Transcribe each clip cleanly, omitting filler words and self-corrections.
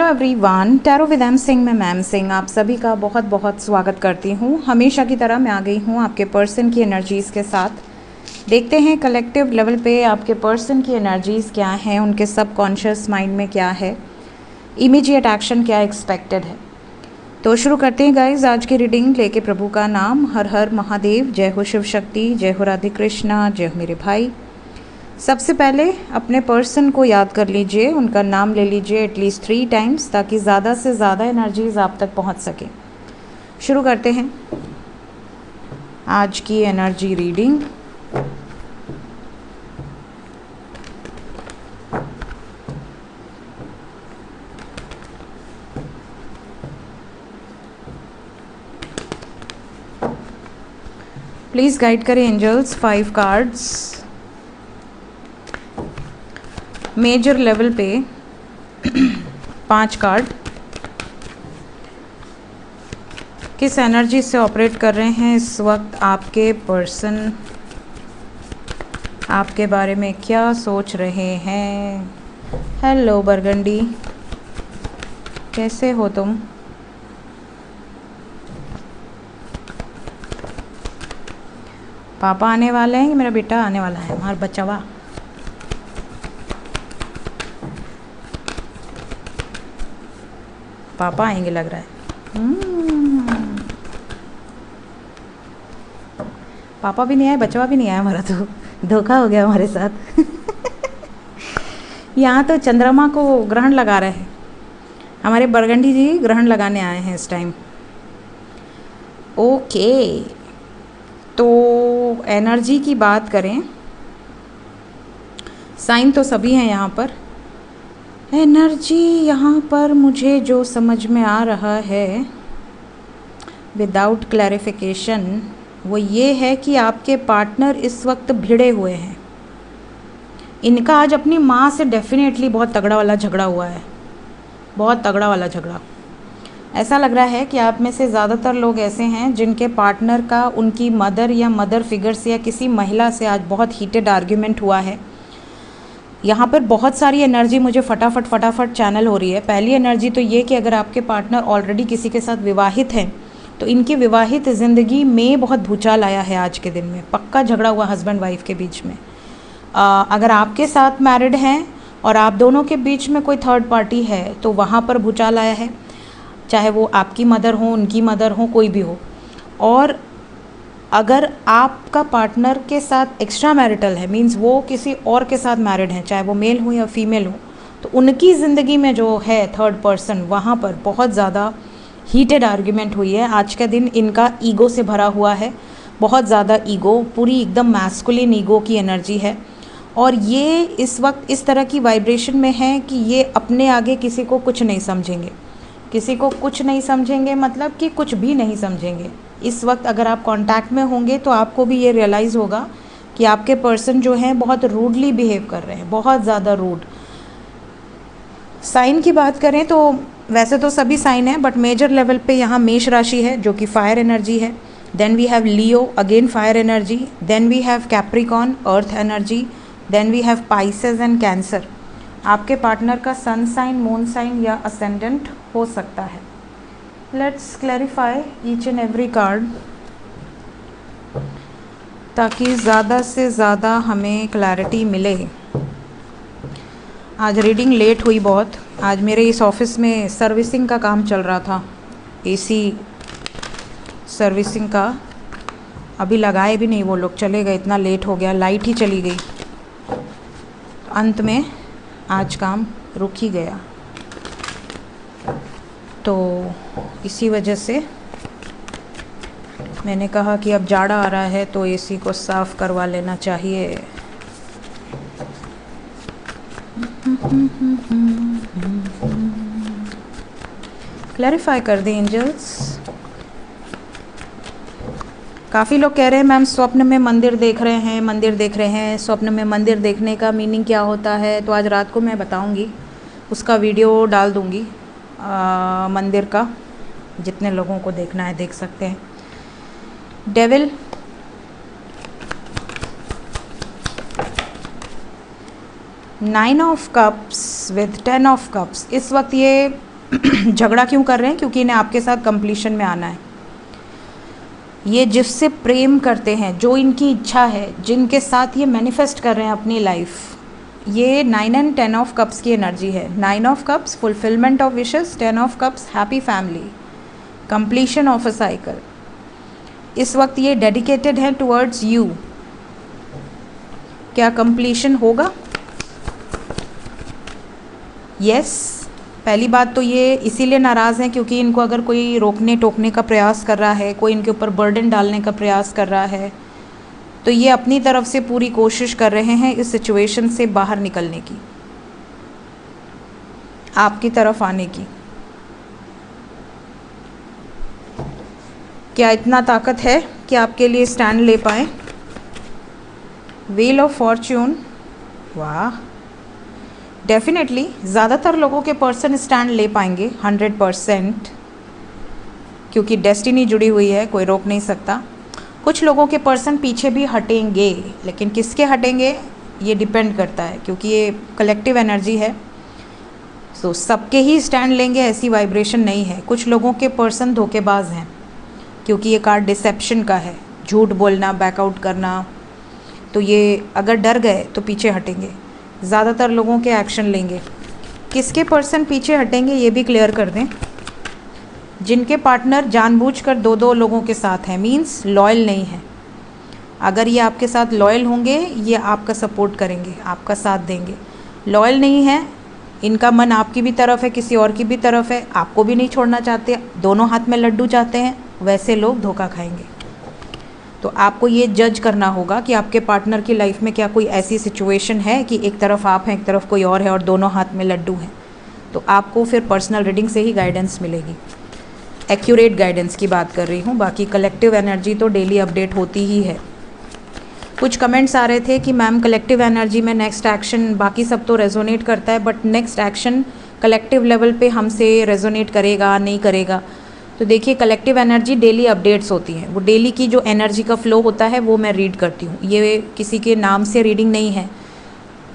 Everyone, tarot with M Singh में ma'am Singh आप सभी का बहुत बहुत स्वागत करती हूँ। हमेशा की तरह मैं आ गई हूँ आपके पर्सन की एनर्जीज़ के साथ। देखते हैं कलेक्टिव लेवल पे आपके पर्सन की एनर्जीज़ क्या हैं, उनके सबकॉन्शियस माइंड में क्या है, इमीडिएट एक्शन क्या एक्सपेक्टेड है। तो शुरू करते हैं गाइज आज की रीडिंग लेके प्रभु का नाम। हर हर महादेव, जय हो शिव शक्ति, जय हो राधे कृष्णा, जय हो मेरे भाई। सबसे पहले अपने पर्सन को याद कर लीजिए, उनका नाम ले लीजिए एटलीस्ट 3 टाइम्स ताकि ज़्यादा से ज़्यादा एनर्जीज़ आप तक पहुंच सके। शुरू करते हैं आज की एनर्जी रीडिंग। प्लीज़ गाइड करें एंजल्स 5 कार्ड्स। मेजर लेवल पे 5 कार्ड किस एनर्जी से ऑपरेट कर रहे हैं इस वक्त आपके पर्सन, आपके बारे में क्या सोच रहे हैं। हेलो बरगंडी, कैसे हो तुम? पापा आने वाले हैं कि मेरा बेटा आने वाला है, हमारा बच्चावा? पापा आएंगे लग रहा है। पापा भी नहीं आए, बच्चा भी नहीं आया, हमारा तो धोखा हो गया हमारे साथ। यहाँ तो चंद्रमा को ग्रहण लगा रहे हैं, हमारे बरगंडी जी ग्रहण लगाने आए हैं इस टाइम। ओके, तो एनर्जी की बात करें, साइन तो सभी हैं यहाँ पर। एनर्जी यहाँ पर मुझे जो समझ में आ रहा है विदाउट क्लैरिफिकेशन वो ये है कि आपके पार्टनर इस वक्त भिड़े हुए हैं। इनका आज अपनी माँ से डेफिनेटली बहुत तगड़ा वाला झगड़ा हुआ है, बहुत तगड़ा वाला झगड़ा। ऐसा लग रहा है कि आप में से ज़्यादातर लोग ऐसे हैं जिनके पार्टनर का उनकी मदर या मदर फिगर से या किसी महिला से आज बहुत हीटेड आर्ग्यूमेंट हुआ है। यहाँ पर बहुत सारी एनर्जी मुझे फटाफट चैनल हो रही है। पहली एनर्जी तो ये कि अगर आपके पार्टनर ऑलरेडी किसी के साथ विवाहित हैं तो इनकी विवाहित ज़िंदगी में बहुत भूचाल आया है आज के दिन में। पक्का झगड़ा हुआ हस्बैंड वाइफ के बीच में। अगर आपके साथ मैरिड हैं और आप दोनों के बीच में कोई थर्ड पार्टी है तो वहाँ पर भूचाल आया है, चाहे वो आपकी मदर हो, उनकी मदर हो, कोई भी हो। और अगर आपका पार्टनर के साथ एक्स्ट्रा मैरिटल है, मींस वो किसी और के साथ मैरिड हैं, चाहे वो मेल हो या फीमेल हो, तो उनकी ज़िंदगी में जो है थर्ड पर्सन, वहाँ पर बहुत ज़्यादा हीटेड आर्ग्यूमेंट हुई है। आज का दिन इनका ईगो से भरा हुआ है, बहुत ज़्यादा ईगो, पूरी एकदम मैस्कुलिन ईगो की एनर्जी है। और ये इस वक्त इस तरह की वाइब्रेशन में है कि ये अपने आगे किसी को कुछ नहीं समझेंगे, किसी को कुछ नहीं समझेंगे, मतलब कि कुछ भी नहीं समझेंगे। इस वक्त अगर आप कांटेक्ट में होंगे तो आपको भी ये रियलाइज़ होगा कि आपके पर्सन जो हैं बहुत रूडली बिहेव कर रहे हैं, बहुत ज़्यादा रूड। साइन की बात करें तो वैसे तो सभी साइन हैं, बट मेजर लेवल पे यहाँ मेष राशि है जो कि फायर एनर्जी है। Then we have Leo, again fire energy. Then we have Capricorn, earth energy. Then we have Pisces and Cancer. आपके पार्टनर का सन साइन, मून साइन या असेंडेंट हो सकता है। Let's clarify each and every card ताकि ज़्यादा से ज़्यादा हमें क्लैरिटी मिले। आज रीडिंग लेट हुई बहुत। आज मेरे इस ऑफिस में सर्विसिंग का काम चल रहा था, एसी सर्विसिंग का। अभी लगाए भी नहीं वो लोग, चले गए, इतना लेट हो गया, लाइट ही चली गई। अंत में आज काम रुक ही गया, तो इसी वजह से मैंने कहा कि अब जाड़ा आ रहा है तो एसी को साफ़ करवा लेना चाहिए। क्लैरिफाई कर दें एंजल्स। काफ़ी लोग कह रहे हैं मैम स्वप्न में मंदिर देख रहे हैं, मंदिर देख रहे हैं। स्वप्न में मंदिर देखने का मीनिंग क्या होता है तो आज रात को मैं बताऊंगी, उसका वीडियो डाल दूंगी। मंदिर का जितने लोगों को देखना है देख सकते हैं। Devil, nine of cups with 10 of cups. इस वक्त ये झगड़ा क्यों कर रहे हैं? क्योंकि इन्हें आपके साथ कंप्लीशन में आना है। ये जिससे प्रेम करते हैं, जो इनकी इच्छा है, जिनके साथ ये मैनिफेस्ट कर रहे हैं अपनी लाइफ, ये 9 एंड 10 ऑफ कप्स की एनर्जी है। 9 of cups fulfilment of wishes, 10 of cups happy family, completion of a cycle. इस वक्त ये डेडिकेटेड है टुवर्ड्स यू। क्या कंप्लीशन होगा? यस। पहली बात तो ये इसीलिए नाराज़ हैं क्योंकि इनको अगर कोई रोकने टोकने का प्रयास कर रहा है, कोई इनके ऊपर बर्डन डालने का प्रयास कर रहा है, तो ये अपनी तरफ से पूरी कोशिश कर रहे हैं इस सिचुएशन से बाहर निकलने की, आपकी तरफ आने की। क्या इतना ताकत है कि आपके लिए स्टैंड ले पाए? व्हील ऑफ फॉर्च्यून, वाह, डेफिनेटली ज़्यादातर लोगों के पर्सन स्टैंड ले पाएंगे 100%, क्योंकि डेस्टिनी जुड़ी हुई है, कोई रोक नहीं सकता। कुछ लोगों के पर्सन पीछे भी हटेंगे, लेकिन किसके हटेंगे ये डिपेंड करता है, क्योंकि ये कलेक्टिव एनर्जी है। तो सबके ही स्टैंड लेंगे ऐसी वाइब्रेशन नहीं है। कुछ लोगों के पर्सन धोखेबाज हैं, क्योंकि ये कार्ड डिसेप्शन का है, झूठ बोलना, बैकआउट करना। तो ये अगर डर गए तो पीछे हटेंगे, ज़्यादातर लोगों के एक्शन लेंगे। किसके पर्सन पीछे हटेंगे ये भी क्लियर कर दें। जिनके पार्टनर जानबूझकर दो दो लोगों के साथ हैं, मींस लॉयल नहीं है। अगर ये आपके साथ लॉयल होंगे, ये आपका सपोर्ट करेंगे, आपका साथ देंगे। लॉयल नहीं है, इनका मन आपकी भी तरफ है, किसी और की भी तरफ है, आपको भी नहीं छोड़ना चाहते, दोनों हाथ में लड्डू चाहते हैं, वैसे लोग धोखा खाएंगे। तो आपको ये जज करना होगा कि आपके पार्टनर की लाइफ में क्या कोई ऐसी सिचुएशन है कि एक तरफ आप हैं, एक तरफ कोई और है और दोनों हाथ में लड्डू हैं। तो आपको फिर पर्सनल रीडिंग से ही गाइडेंस मिलेगी, एक्यूरेट गाइडेंस की बात कर रही हूँ। बाकी कलेक्टिव एनर्जी तो डेली अपडेट होती ही है। कुछ कमेंट्स आ रहे थे कि मैम कलेक्टिव एनर्जी में नेक्स्ट एक्शन, बाकी सब तो रेजोनेट करता है, but next action collective level पे हमसे रेजोनेट करेगा नहीं करेगा। तो देखिए, कलेक्टिव एनर्जी डेली अपडेट्स होती हैं, वो डेली की जो एनर्जी का फ्लो होता है वो मैं रीड करती हूँ। ये किसी के नाम से रीडिंग नहीं है।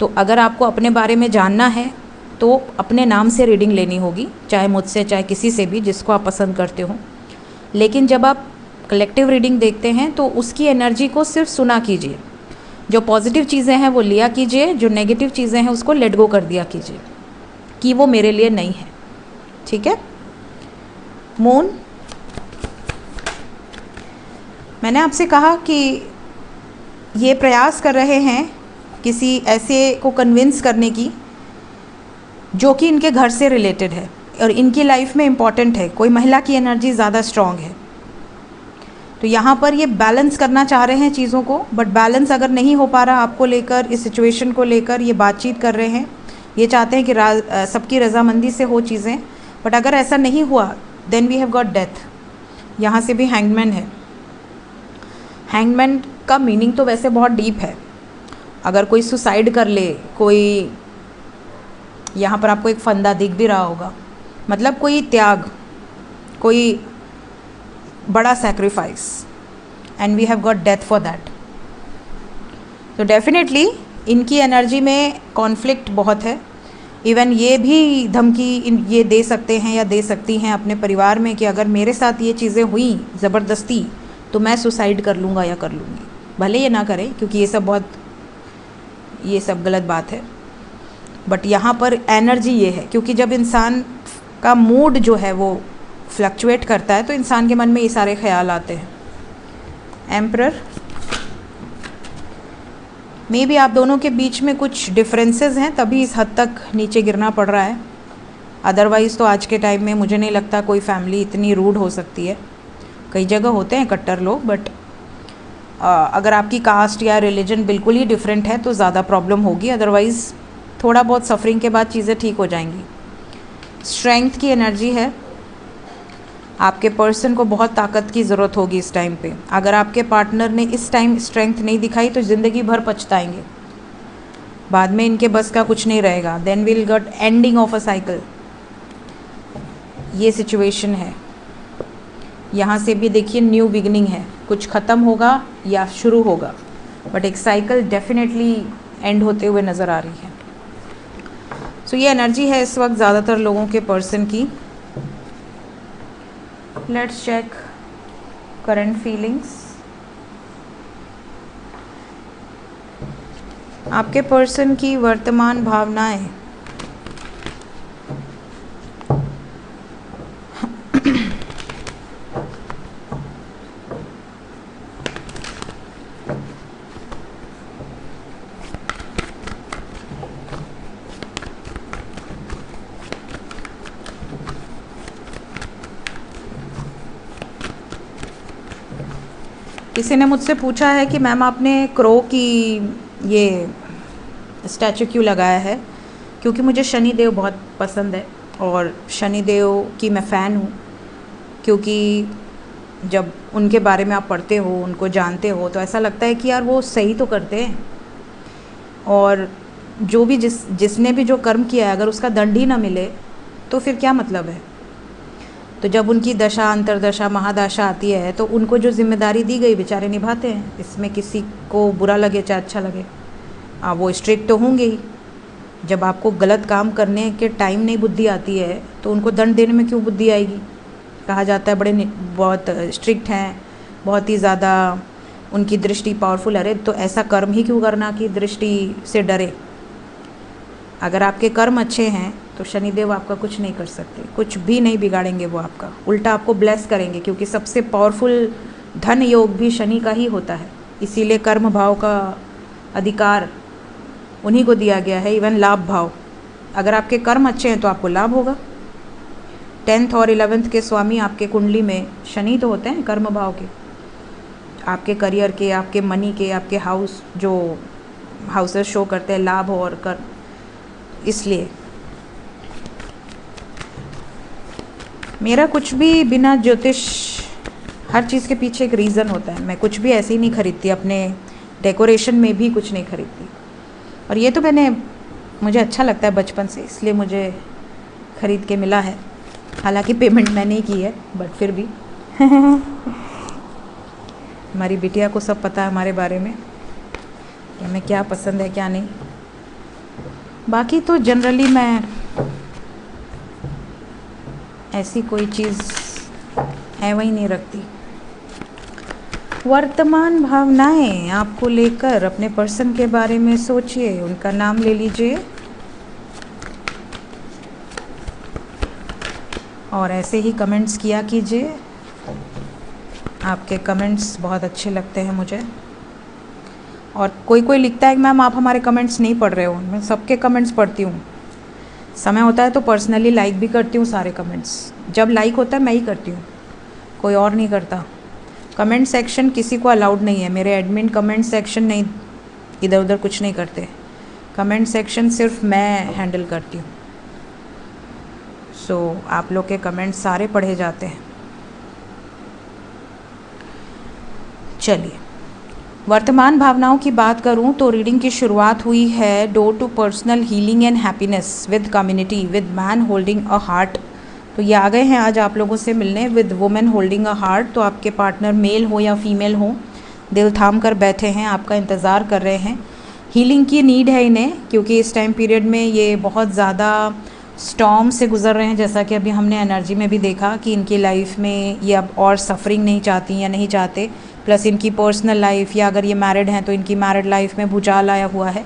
तो अगर आपको अपने बारे में जानना है तो अपने नाम से रीडिंग लेनी होगी, चाहे मुझसे चाहे किसी से भी, जिसको आप पसंद करते हो। लेकिन जब आप कलेक्टिव रीडिंग देखते हैं तो उसकी एनर्जी को सिर्फ सुना कीजिए। जो पॉजिटिव चीज़ें हैं वो लिया कीजिए, जो नेगेटिव चीज़ें हैं उसको लेट गो कर दिया कीजिए कि वो मेरे लिए नहीं है। ठीक है। मून, मैंने आपसे कहा कि ये प्रयास कर रहे हैं किसी ऐसे को कन्विंस करने की जो कि इनके घर से रिलेटेड है और इनकी लाइफ में इम्पॉर्टेंट है। कोई महिला की एनर्जी ज़्यादा स्ट्रॉन्ग है, तो यहाँ पर ये बैलेंस करना चाह रहे हैं चीज़ों को, बट बैलेंस अगर नहीं हो पा रहा आपको लेकर, इस सिचुएशन को लेकर ये बातचीत कर रहे हैं। ये चाहते हैं कि सबकी रजामंदी से हो चीज़ें, बट अगर ऐसा नहीं हुआ then we have got death. यहाँ से भी हैंगमैन है। हैंगमैन का मीनिंग तो वैसे बहुत डीप है। अगर कोई सुसाइड कर ले, कोई, यहाँ पर आपको एक फंदा दिख भी रहा होगा, मतलब कोई त्याग, कोई बड़ा sacrifice, and we have got death for that. तो डेफिनेटली इनकी एनर्जी में कॉन्फ्लिक्ट बहुत है। इवन ये भी धमकी ये दे सकते हैं या दे सकती हैं अपने परिवार में कि अगर मेरे साथ ये चीज़ें हुई ज़बरदस्ती तो मैं सुसाइड कर लूँगा या कर लूँगी। भले ये ना करें, क्योंकि ये सब गलत बात है, बट यहाँ पर एनर्जी ये है, क्योंकि जब इंसान का मूड जो है वो फ्लक्चुएट करता है तो इंसान के मन में ये सारे ख्याल आते हैं। एम्परर, मे बी आप दोनों के बीच में कुछ डिफरेंसेस हैं, तभी इस हद तक नीचे गिरना पड़ रहा है। अदरवाइज़ तो आज के टाइम में मुझे नहीं लगता कोई फैमिली इतनी रूड हो सकती है। कई जगह होते हैं कट्टर लोग, बट अगर आपकी कास्ट या रिलीजन बिल्कुल ही डिफरेंट है तो ज़्यादा प्रॉब्लम होगी। अदरवाइज़ थोड़ा बहुत सफरिंग के बाद चीज़ें ठीक हो जाएंगी। स्ट्रेंथ की एनर्जी है। आपके पर्सन को बहुत ताकत की ज़रूरत होगी इस टाइम पे। अगर आपके पार्टनर ने इस टाइम स्ट्रेंथ नहीं दिखाई तो ज़िंदगी भर पछताएंगे, बाद में इनके बस का कुछ नहीं रहेगा। Then will get ending of a cycle. ये सिचुएशन है। यहाँ से भी देखिए न्यू बिगिनिंग है, कुछ ख़त्म होगा या शुरू होगा, बट एक साइकिल डेफिनेटली एंड होते हुए नज़र आ रही है। सो ये एनर्जी है इस वक्त ज़्यादातर लोगों के पर्सन की। Let's check current feelings. आपके पर्सन की वर्तमान भावनाएं। किसी ने मुझसे पूछा है कि मैम आपने क्रो की ये स्टैचू क्यों लगाया है। क्योंकि मुझे शनि देव बहुत पसंद है और शनि देव की मैं फ़ैन हूँ। क्योंकि जब उनके बारे में आप पढ़ते हो, उनको जानते हो, तो ऐसा लगता है कि यार वो सही तो करते हैं, और जो भी जिसने भी जो कर्म किया है अगर उसका दंड ही ना मिले तो फिर क्या मतलब है। तो जब उनकी दशा, अंतरदशा, महादशा आती है तो उनको जो जिम्मेदारी दी गई बेचारे निभाते हैं। इसमें किसी को बुरा लगे चाहे अच्छा लगे, वो स्ट्रिक्ट तो होंगे ही। जब आपको गलत काम करने के टाइम नहीं बुद्धि आती है तो उनको दंड देने में क्यों बुद्धि आएगी। कहा जाता है बहुत स्ट्रिक्ट हैं, बहुत ही ज़्यादा उनकी दृष्टि पावरफुल। अरे तो ऐसा कर्म ही क्यों करना कि दृष्टि से डरे। अगर आपके कर्म अच्छे हैं तो शनिदेव आपका कुछ नहीं कर सकते, कुछ भी नहीं बिगाड़ेंगे वो आपका, उल्टा आपको ब्लेस करेंगे। क्योंकि सबसे पावरफुल धन योग भी शनि का ही होता है। इसीलिए कर्म भाव का अधिकार उन्हीं को दिया गया है। इवन लाभ भाव, अगर आपके कर्म अच्छे हैं तो आपको लाभ होगा। 10th और 11th के स्वामी आपके कुंडली में शनि तो होते हैं कर्म भाव के, आपके करियर के, आपके मनी के, आपके हाउस जो हाउसेस शो करते हैं लाभ और कर्म। इसलिए मेरा कुछ भी बिना ज्योतिष, हर चीज़ के पीछे एक रीज़न होता है। मैं कुछ भी ऐसे ही नहीं खरीदती, अपने डेकोरेशन में भी कुछ नहीं खरीदती। और ये तो मुझे अच्छा लगता है बचपन से, इसलिए मुझे ख़रीद के मिला है। हालांकि पेमेंट मैंने ही की है, बट फिर भी हमारी बिटिया को सब पता है हमारे बारे में कि हमें क्या पसंद है क्या नहीं। बाकी तो जनरली मैं ऐसी कोई चीज़ है वही नहीं रखती। वर्तमान भावनाएं आपको लेकर अपने पर्सन के बारे में सोचिए, उनका नाम ले लीजिए और ऐसे ही कमेंट्स किया कीजिए। आपके कमेंट्स बहुत अच्छे लगते हैं मुझे। और कोई लिखता है कि मैम आप हमारे कमेंट्स नहीं पढ़ रहे हो। मैं सबके कमेंट्स पढ़ती हूँ, समय होता है तो पर्सनली लाइक भी करती हूँ सारे कमेंट्स। जब लाइक होता है मैं ही करती हूँ, कोई और नहीं करता। कमेंट सेक्शन किसी को अलाउड नहीं है, मेरे एडमिन कमेंट सेक्शन नहीं, इधर उधर कुछ नहीं करते। कमेंट सेक्शन सिर्फ मैं हैंडल करती हूँ। सो आप लोग के कमेंट्स सारे पढ़े जाते हैं। चलिए, वर्तमान भावनाओं की बात करूं तो रीडिंग की शुरुआत हुई है door to personal healing and happiness with community with man holding a heart. तो ये आ गए हैं आज आप लोगों से मिलने with women holding a heart. तो आपके पार्टनर मेल हो या फीमेल हो, दिल थाम कर बैठे हैं, आपका इंतज़ार कर रहे हैं। हीलिंग की नीड है इन्हें, क्योंकि इस टाइम पीरियड में ये बहुत ज़्यादा स्टॉर्म से गुजर रहे हैं। जैसा कि अभी हमने एनर्जी में भी देखा कि इनकी लाइफ में ये अब और सफरिंग नहीं चाहती या नहीं चाहते। प्लस इनकी पर्सनल लाइफ, या अगर ये मैरिड हैं तो इनकी मैरिड लाइफ में भूचाल आया हुआ है।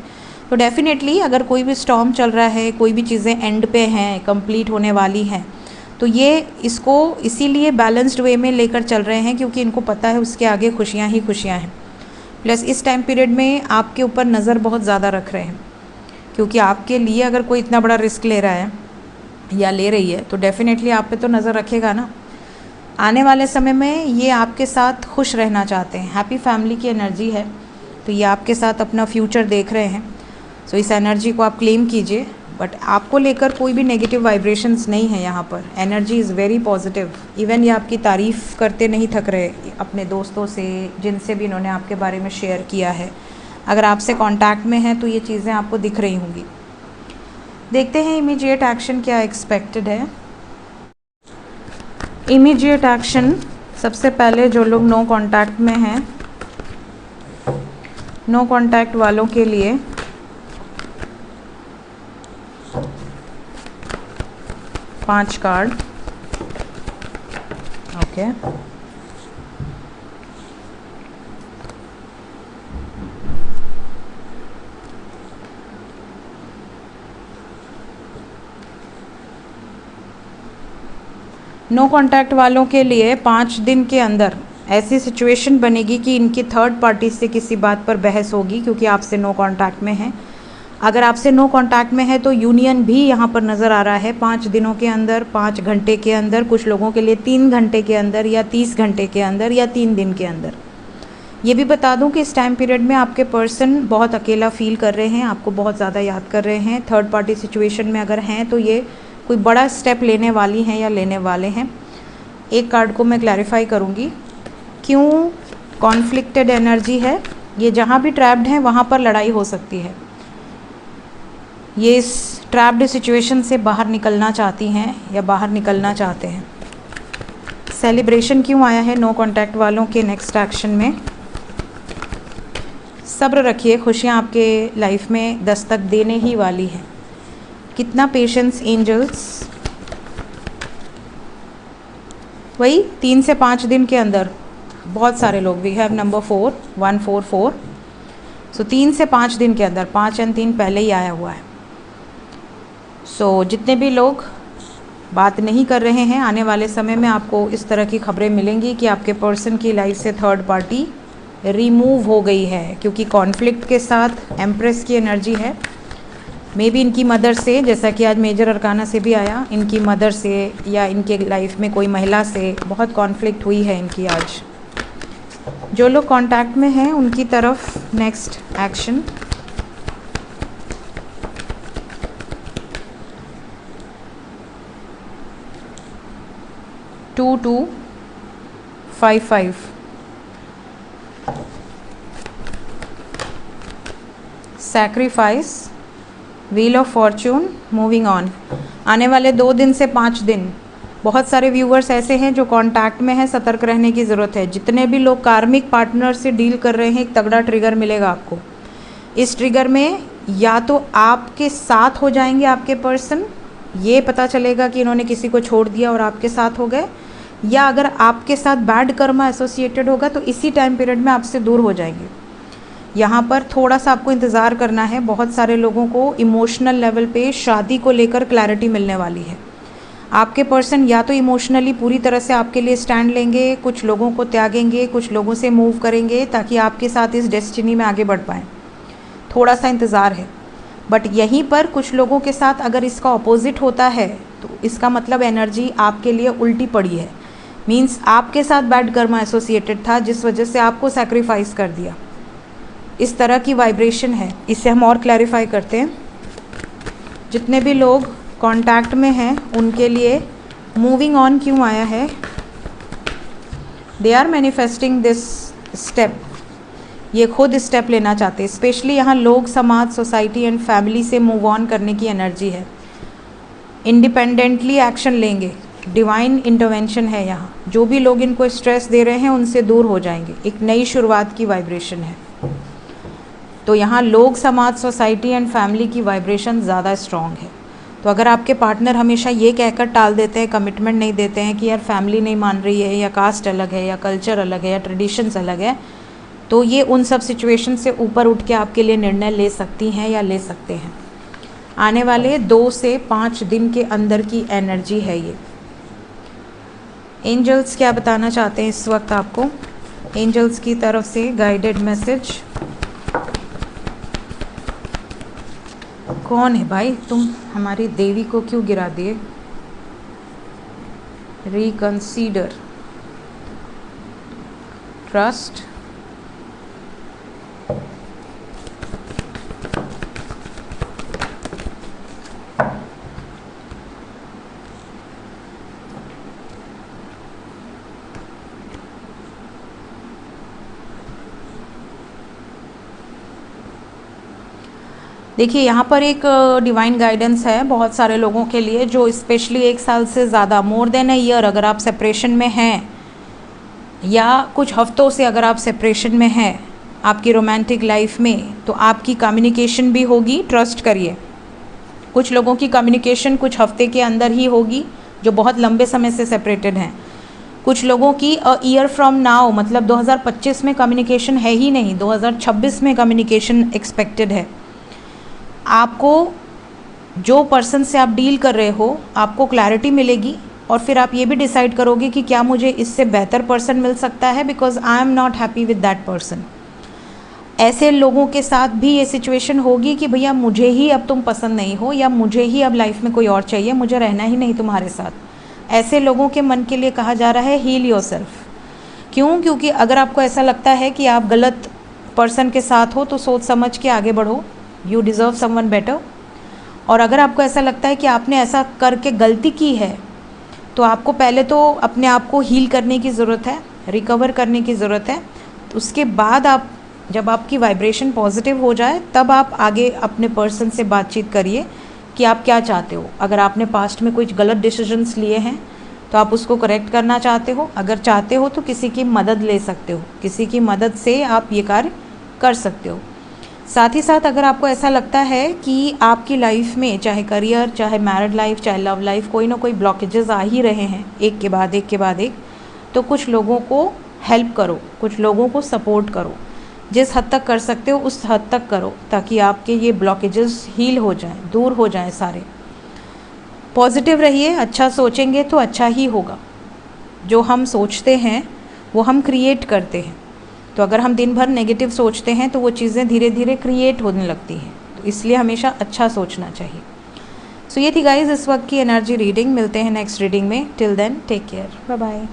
तो डेफिनेटली अगर कोई भी स्टॉर्म चल रहा है, कोई भी चीज़ें एंड पे हैं, कंप्लीट होने वाली हैं, तो ये इसको इसीलिए बैलेंस्ड वे में लेकर चल रहे हैं, क्योंकि इनको पता है उसके आगे खुशियाँ ही खुशियाँ हैं। प्लस इस टाइम पीरियड में आपके ऊपर नज़र बहुत ज़्यादा रख रहे हैं, क्योंकि आपके लिए अगर कोई इतना बड़ा रिस्क ले रहा है या ले रही है तो डेफिनेटली आप पे तो नज़र रखेगा ना। आने वाले समय में ये आपके साथ खुश रहना चाहते हैं, हैप्पी फैमिली की एनर्जी है, तो ये आपके साथ अपना फ्यूचर देख रहे हैं। सो इस एनर्जी को आप क्लेम कीजिए। बट आपको लेकर कोई भी नेगेटिव वाइब्रेशंस नहीं है यहाँ पर। Energy is very positive. Even ये आपकी तारीफ़ करते नहीं थक रहे अपने दोस्तों से, जिनसे भी इन्होंने आपके बारे में शेयर किया है। अगर आपसे कांटेक्ट में है तो ये चीज़ें आपको दिख रही होंगी। देखते हैं इमीडिएट एक्शन क्या एक्सपेक्टेड है। इमीडिएट एक्शन, सबसे पहले जो लोग नो कांटेक्ट में हैं, नो कांटेक्ट वालों के लिए पांच कार्ड। ओके, ठीक है। नो कांटेक्ट वालों के लिए 5 दिन के अंदर ऐसी सिचुएशन बनेगी कि इनकी थर्ड पार्टी से किसी बात पर बहस होगी, क्योंकि आपसे नो कांटेक्ट में है। अगर आपसे नो कांटेक्ट में है तो यूनियन भी यहाँ पर नज़र आ रहा है 5 दिनों के अंदर, 5 घंटे के अंदर, कुछ लोगों के लिए 3 घंटे के अंदर, या 30 घंटे के अंदर, या 3 दिन के अंदर। ये भी बता दूं कि इस टाइम पीरियड में आपके पर्सन बहुत अकेला फील कर रहे हैं, आपको बहुत ज़्यादा याद कर रहे हैं। थर्ड पार्टी सिचुएशन में अगर हैं तो ये कोई बड़ा स्टेप लेने वाली हैं या लेने वाले हैं। एक कार्ड को मैं क्लैरिफाई करूँगी क्यों कॉन्फ्लिक्टेड एनर्जी है। ये जहाँ भी ट्रैप्ड हैं वहाँ पर लड़ाई हो सकती है। ये इस ट्रैप्ड सिचुएशन से बाहर निकलना चाहती हैं या बाहर निकलना चाहते हैं। सेलिब्रेशन क्यों आया है नो कांटेक्ट वालों के नेक्स्ट एक्शन में। सब्र रखिए, खुशियाँ आपके लाइफ में दस्तक देने ही वाली हैं। कितना पेशेंस एंजल्स। वही 3 से 5 दिन के अंदर बहुत सारे लोग, वी हैव नंबर 4 144, सो 3 से 5 दिन के अंदर, 5 और 3 पहले ही आया हुआ है। सो जितने भी लोग बात नहीं कर रहे हैं, आने वाले समय में आपको इस तरह की खबरें मिलेंगी कि आपके पर्सन की लाइफ से थर्ड पार्टी रिमूव हो गई है, क्योंकि कॉन्फ्लिक्ट के साथ एम्प्रेस की एनर्जी है। मे बी इनकी मदर से, जैसा कि आज मेजर अरकाना से भी आया, इनकी मदर से या इनके लाइफ में कोई महिला से बहुत कॉन्फ्लिक्ट हुई है इनकी आज। जो लोग कांटेक्ट में हैं उनकी तरफ next action. To 5 sacrifice, wheel of fortune, moving on. आने वाले 2 दिन से 5 दिन बहुत सारे व्यूअर्स ऐसे हैं जो कांटेक्ट में हैं, सतर्क रहने की ज़रूरत है। जितने भी लोग कार्मिक पार्टनर से डील कर रहे हैं, एक तगड़ा ट्रिगर मिलेगा आपको। इस ट्रिगर में या तो आपके साथ हो जाएंगे आपके पर्सन, ये पता चलेगा कि इन्होंने किसी को छोड़ दिया और आपके साथ हो गए, या अगर आपके साथ बैड कर्मा एसोसिएटेड होगा तो इसी टाइम पीरियड में आपसे दूर हो जाएंगे। यहाँ पर थोड़ा सा आपको इंतज़ार करना है। बहुत सारे लोगों को इमोशनल लेवल पे शादी को लेकर क्लैरिटी मिलने वाली है। आपके पर्सन या तो इमोशनली पूरी तरह से आपके लिए स्टैंड लेंगे, कुछ लोगों को त्यागेंगे, कुछ लोगों से मूव करेंगे ताकि आपके साथ इस डेस्टिनी में आगे बढ़ पाएँ। थोड़ा सा इंतज़ार है। बट यहीं पर कुछ लोगों के साथ अगर इसका ऑपोजिट होता है तो इसका मतलब एनर्जी आपके लिए उल्टी पड़ी है। मीन्स आपके साथ बैड कर्मा एसोसिएटेड था जिस वजह से आपको सैक्रिफाइस कर दिया। इस तरह की वाइब्रेशन है। इसे हम और क्लैरिफाई करते हैं। जितने भी लोग कांटेक्ट में हैं उनके लिए मूविंग ऑन क्यों आया है। They are manifesting this step. ये खुद स्टेप लेना चाहते हैं। स्पेशली यहाँ लोग, समाज, सोसाइटी एंड फैमिली से मूव ऑन करने की एनर्जी है। इंडिपेंडेंटली एक्शन लेंगे। डिवाइन इंटरवेंशन है यहाँ। जो भी लोग इनको स्ट्रेस दे रहे हैं उनसे दूर हो जाएंगे। एक नई शुरुआत की वाइब्रेशन है। तो यहाँ लोग, समाज, सोसाइटी एंड फैमिली की वाइब्रेशन ज़्यादा स्ट्रॉन्ग है। तो अगर आपके पार्टनर हमेशा ये कहकर टाल देते हैं, कमिटमेंट नहीं देते हैं कि यार फैमिली नहीं मान रही है, या कास्ट अलग है, या कल्चर अलग है, या ट्रेडिशंस अलग है, तो ये उन सब सिचुएशन से ऊपर उठ के आपके लिए निर्णय ले सकती हैं या ले सकते हैं। आने वाले 2 से 5 दिन के अंदर की एनर्जी है ये। एंजल्स क्या बताना चाहते हैं इस वक्त आपको। एंजल्स की तरफ से गाइडेड मैसेज। कौन है भाई तुम, हमारी देवी को क्यों गिरा दिए। रिकंसीडर, ट्रस्ट, देखिए यहाँ पर एक डिवाइन गाइडेंस है बहुत सारे लोगों के लिए जो स्पेशली 1 साल से ज़्यादा, मोर देन अ ईयर अगर आप सेपरेशन में हैं, या कुछ हफ्तों से अगर आप सेपरेशन में हैं आपकी रोमांटिक लाइफ में, तो आपकी कम्युनिकेशन भी होगी। ट्रस्ट करिए। कुछ लोगों की कम्युनिकेशन कुछ हफ्ते के अंदर ही होगी जो बहुत लंबे समय से सेपरेटेड हैं। कुछ लोगों की अ ईयर फ्रॉम नाउ मतलब 2025 में कम्युनिकेशन है ही नहीं, 2026 में कम्युनिकेशन एक्सपेक्टेड है। आपको जो पर्सन से आप डील कर रहे हो आपको क्लैरिटी मिलेगी और फिर आप ये भी डिसाइड करोगे कि क्या मुझे इससे बेहतर पर्सन मिल सकता है, because I am not happy with that person. ऐसे लोगों के साथ भी ये सिचुएशन होगी कि भैया मुझे ही अब तुम पसंद नहीं हो या मुझे ही अब लाइफ में कोई और चाहिए, मुझे रहना ही नहीं तुम्हारे साथ। ऐसे लोगों के मन के लिए कहा जा रहा है हील योरसेल्फ। क्यों? क्योंकि अगर आपको ऐसा लगता है कि आप गलत पर्सन के साथ हो तो सोच समझ के आगे बढ़ो, यू डिज़र्व समवन बेटर। और अगर आपको ऐसा लगता है कि आपने ऐसा करके गलती की है तो आपको पहले तो अपने आप को हील करने की ज़रूरत है, रिकवर करने की ज़रूरत है। तो उसके बाद आप जब आपकी वाइब्रेशन पॉजिटिव हो जाए तब आप आगे अपने पर्सन से बातचीत करिए कि आप क्या चाहते हो। अगर आपने पास्ट में कुछ गलत डिसीजंस लिए हैं तो आप उसको करेक्ट करना चाहते हो, अगर चाहते हो तो किसी की मदद ले सकते हो, किसी की मदद से आप ये कार्य कर सकते हो। साथ ही साथ अगर आपको ऐसा लगता है कि आपकी लाइफ में चाहे करियर, चाहे मैरिड लाइफ, चाहे लव लाइफ, कोई ना कोई ब्लॉकेजेस आ ही रहे हैं एक के बाद एक के बाद एक, तो कुछ लोगों को हेल्प करो, कुछ लोगों को सपोर्ट करो। जिस हद तक कर सकते हो उस हद तक करो ताकि आपके ये ब्लॉकेजेस हील हो जाएं, दूर हो जाएं सारे। पॉजिटिव रहिए, अच्छा सोचेंगे तो अच्छा ही होगा। जो हम सोचते हैं वो हम क्रिएट करते हैं। तो अगर हम दिन भर नेगेटिव सोचते हैं तो वो चीज़ें धीरे धीरे क्रिएट होने लगती हैं। तो इसलिए हमेशा अच्छा सोचना चाहिए। सो ये थी गाइज इस वक्त की एनर्जी रीडिंग। मिलते हैं नेक्स्ट रीडिंग में। Till then take care, bye bye.